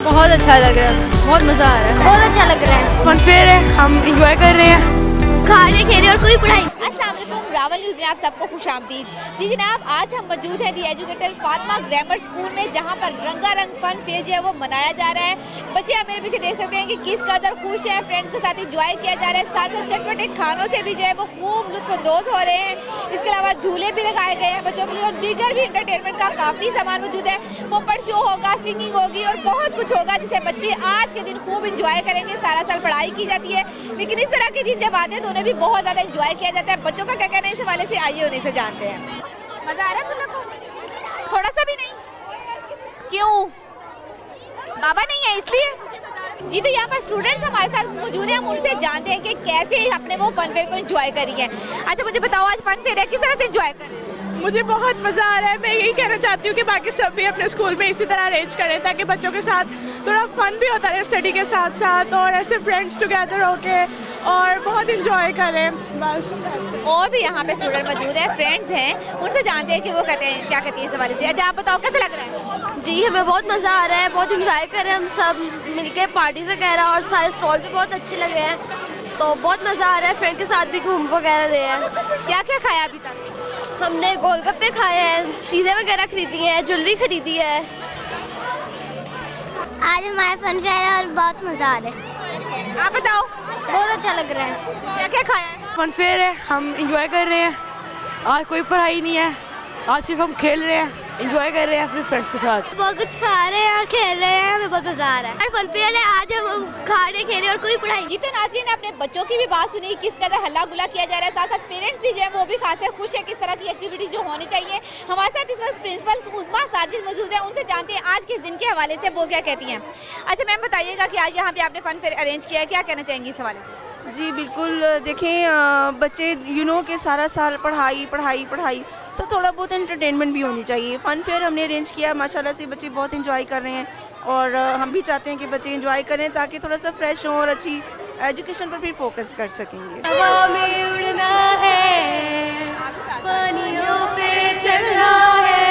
बहुत अच्छा लग रहा है, बहुत मज़ा आ रहा है। बहुत अच्छा लग रहा है। फन फेयर है, हम इंजॉय कर रहे हैं। खाने खेने और कोई पढ़ाई। अस्सलाम वालेकुम, रावल न्यूज़ में आप सबको खुशामदीद। जी जनाब, आज हम मौजूद हैं दी एजुकेटर फातिमा ग्रामर स्कूल में, जहां पर रंगारंग फन फेयर जो है वो मनाया जा रहा है। बच्चे आप मेरे पीछे देख सकते हैं कि किस कदर खुश हैं, फ्रेंड्स के साथ इंजॉय किया जा रहा है। साथ ही चटपटे खानों से भी जो है वो खूब लुत्फानंदोज हो रहे हैं। इसके अलावा झूले भी लगाए गए हैं बच्चों के लिए और दीगर भी इंटरटेनमेंट का काफ़ी सामान मौजूद है। पोपट शो होगा, सिंगिंग होगी और बहुत कुछ होगा जिसे बच्चे आज के दिन खूब इंजॉय करेंगे। सारा साल पढ़ाई की जाती है, लेकिन इस तरह के दिन जब आते हैं तो उन्हें भी बहुत ज़्यादा इंजॉय किया जाता है। बच्चों का क्या कहना है इस हवाले से, आइए उन्हीं से जानते हैं। मज़ा आ रहा है तुम लोग को? थोड़ा सा भी नहीं? क्यों? बाबा नहीं है इसलिए? जी, तो यहाँ पर स्टूडेंट्स हमारे साथ मौजूद हैं, हम उनसे जानते हैं कि कैसे अपने वो फन फेयर को एंजॉय करी है। अच्छा मुझे बताओ, आज फन फेयर है, किस तरह से एंजॉय कर रहे हैं? मुझे बहुत मज़ा आ रहा है। मैं यही कहना चाहती हूँ कि बाकी सब भी अपने स्कूल में इसी तरह अरेंज करें ताकि बच्चों के साथ थोड़ा फन भी होता रहे स्टडी के साथ साथ, और ऐसे फ्रेंड्स टुगेदर होके और बहुत इंजॉय करें बस। और भी यहाँ पे स्टूडेंट मौजूद हैं, फ्रेंड्स हैं, उनसे जानते हैं कि वो कहते हैं क्या कहती है इस हवाले से। अच्छा आप बताओ कैसा लग रहा है? जी हमें बहुत मज़ा आ रहा है, बहुत इंजॉय कर रहे हैं हम सब मिलके पार्टी वगैरह, और सारे स्टॉल भी बहुत अच्छे लगे हैं, तो बहुत मज़ा आ रहा है। फ्रेंड के साथ भी घूम वगैरह रहे हैं। क्या क्या खाया अभी तक? हमने गोलगप्पे खाए हैं, चीज़ें वगैरह खरीदी हैं, ज्वेलरी खरीदी है। आज हमारा फन फेयर है और बहुत मज़ा आ रहा है। आप बताओ बहुत अच्छा लग रहा है। क्या क्या खाया है? फन फेयर है, हम इंजॉय कर रहे हैं। आज कोई पढ़ाई नहीं है, आज सिर्फ हम खेल रहे हैं, इंजॉय कर रहे हैं अपने फ्रेंड्स के साथ। बहुत कुछ खा रहे हैं और खेल रहे हैं, हमें बहुत मज़ा आ रहा है। और फन फेयर है, आज हम खाने खेने और कोई पढ़ाई। जी, तो नाज़रीन ने अपने बच्चों की भी बात सुनी, किस कदर हल्ला गुला किया जा रहा है। साथ साथ पेरेंट्स भी जो है वो भी खासे खुश है किस तरह की एक्टिविटी जो होनी चाहिए। हमारे साथ इस वक्त प्रिंसिपल उस्मा साजिद मौजूद है, उनसे जानते हैं आज के दिन के हवाले से वो क्या कहती हैं। अच्छा मैम बताइएगा कि आज यहाँ पे आपने फन फेयर अरेंज किया है, क्या कहना चाहेंगी इस हवाले से? जी बिल्कुल, देखें बच्चे के सारा साल पढ़ाई पढ़ाई पढ़ाई, तो थोड़ा बहुत एंटरटेनमेंट भी होनी चाहिए। फ़न फेयर हमने अरेंज किया, माशाल्लाह से बच्चे बहुत एंजॉय कर रहे हैं, और हम भी चाहते हैं कि बच्चे एंजॉय करें ताकि थोड़ा सा फ्रेश हों और अच्छी एजुकेशन पर भी फोकस कर सकेंगे। हवा में उड़ना है, पानियों पे चलना है।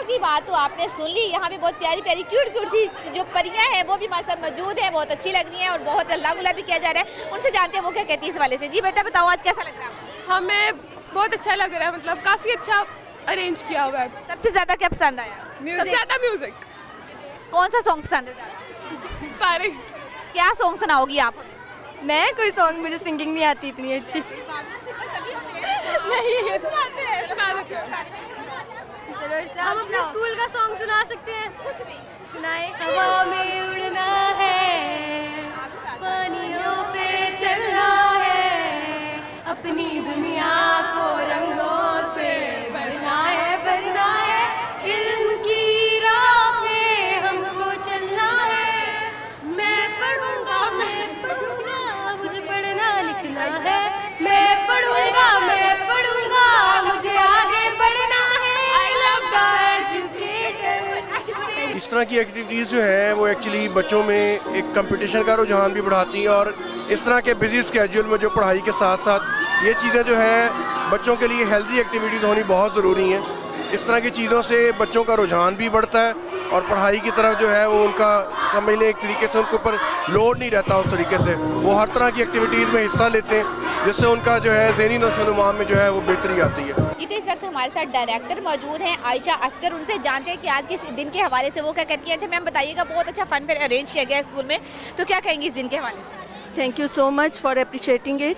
की बात तो आपने सुन ली। यहाँ पे बहुत प्यारी प्यारी क्यूट क्यूट सी जो परियां हैं वो भी हमारे साथ मौजूद हैं, बहुत अच्छी लग रही हैं और बहुत अल्लाह गुला भी किया जा रहा है। उनसे जानते हैं वो क्या कहती है इस वाले से। जी बेटा बताओ आज कैसा लग रहा है आपको? हमें बहुत अच्छा लग रहा है, मतलब काफ़ी अच्छा अरेंज किया हुआ है। सबसे ज़्यादा क्या पसंद आया? सबसे ज़्यादा म्यूज़िक। कौन सा सॉन्ग पसंद है ज़्यादा? सारे। क्या सॉन्ग सुनाओगी आप? मैं कोई सॉन्ग, मुझे सिंगिंग नहीं आती इतनी अच्छी। नहीं सुना सकते हैं। हम अपने स्कूल का सॉन्ग सुना सकते हैं, कुछ भी सुनाए। हवा में उड़ना है, पानियों पे चलना है, अपनी दुनिया को रंगों से भरना है, भरना है, इल्म की राह पे हमको चलना है। मैं पढ़ूंगा, मुझे पढ़ना लिखना है। मैं पढ़ूंगा, मुझे आगे बढ़ना है। I love the educator. इस तरह की एक्टिविटीज़ जो हैं वो एक्चुअली बच्चों में एक कंपटीशन का रुझान भी बढ़ाती हैं, और इस तरह के बिजी स्केड्यूल में जो पढ़ाई के साथ साथ ये चीज़ें जो हैं बच्चों के लिए हेल्दी एक्टिविटीज़ होनी बहुत ज़रूरी हैं। इस तरह की चीज़ों से बच्चों का रुझान भी बढ़ता है और पढ़ाई की तरफ जो है वो उनका समझ लें एक तरीके से उनके ऊपर लोड नहीं रहता। उस तरीके से वो हर तरह की एक्टिविटीज़ में हिस्सा लेते हैं, जिससे उनका जो है ज़हनी नशोनुमा में जो है वो बेहतरी आती है। जी, तो इस वक्त हमारे साथ डायरेक्टर मौजूद हैं आयशा अस्कर, उनसे जानते हैं कि आज के इस दिन के हवाले से वो क्या कहती है। अच्छा मैम बताइएगा, बहुत अच्छा फन फेयर अरेंज किया गया है स्कूल में, तो क्या कहेंगी इस दिन के हवाले से? Thank you so much for appreciating it.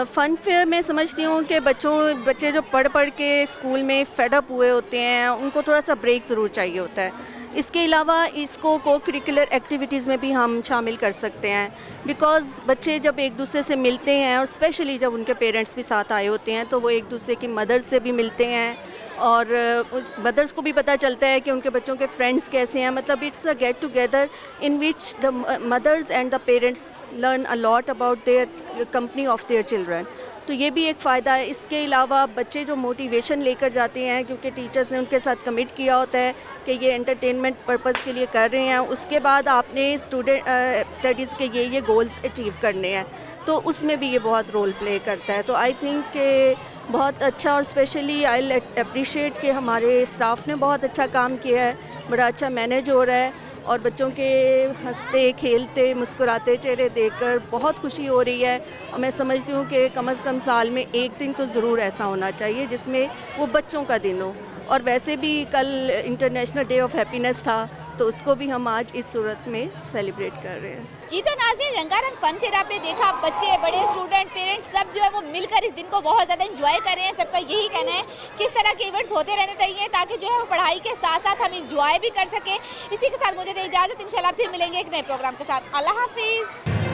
Fun fair मैं समझती हूँ कि बच्चे जो पढ़ पढ़ के स्कूल में फेडअप हुए होते हैं, उनको थोड़ा सा ब्रेक ज़रूर चाहिए होता है। इसके अलावा इसको को करिकुलर एक्टिविटीज़ में भी हम शामिल कर सकते हैं, बिकॉज़ बच्चे जब एक दूसरे से मिलते हैं और स्पेशली जब उनके पेरेंट्स भी साथ आए होते हैं, तो वो एक दूसरे की मदर से भी मिलते हैं, और उस मदर्स को भी पता चलता है कि उनके बच्चों के फ्रेंड्स कैसे हैं। मतलब it's a get together in which the mothers and the parents learn a lot about their company of their children. तो ये भी एक फ़ायदा है। इसके अलावा बच्चे जो मोटिवेशन लेकर जाते हैं, क्योंकि टीचर्स ने उनके साथ कमिट किया होता है कि ये एंटरटेनमेंट पर्पज़ के लिए कर रहे हैं, उसके बाद आपने स्टडीज़ के ये गोल्स अचीव करने हैं, तो उसमें भी ये बहुत रोल प्ले करता है। तो आई थिंक कि बहुत अच्छा, और स्पेशली आई अप्रिशिएट कि हमारे स्टाफ ने बहुत अच्छा काम किया है, बड़ा अच्छा मैनेज हो रहा है, और बच्चों के हंसते खेलते मुस्कुराते चेहरे देखकर बहुत खुशी हो रही है। और मैं समझती हूँ कि कम से कम साल में एक दिन तो ज़रूर ऐसा होना चाहिए जिसमें वो बच्चों का दिन हो। और वैसे भी कल इंटरनेशनल डे ऑफ हैप्पीनेस था, तो उसको भी हम आज इस सूरत में सेलिब्रेट कर रहे हैं। जी तो नाज़रीन, रंगारंग फन फेयर आपने देखा, बच्चे बड़े स्टूडेंट पेरेंट्स सब जो है वो मिलकर इस दिन को बहुत ज़्यादा एंजॉय कर रहे हैं। सबका यही कहना है कि इस तरह के इवेंट्स होते रहने चाहिए ताकि जो है वो पढ़ाई के साथ साथ हम इंजॉय भी कर सकें। इसी के साथ मुझे दे इजाज़त, इंशाल्लाह फिर मिलेंगे एक नए प्रोग्राम के साथ। अल्लाह हाफिज़।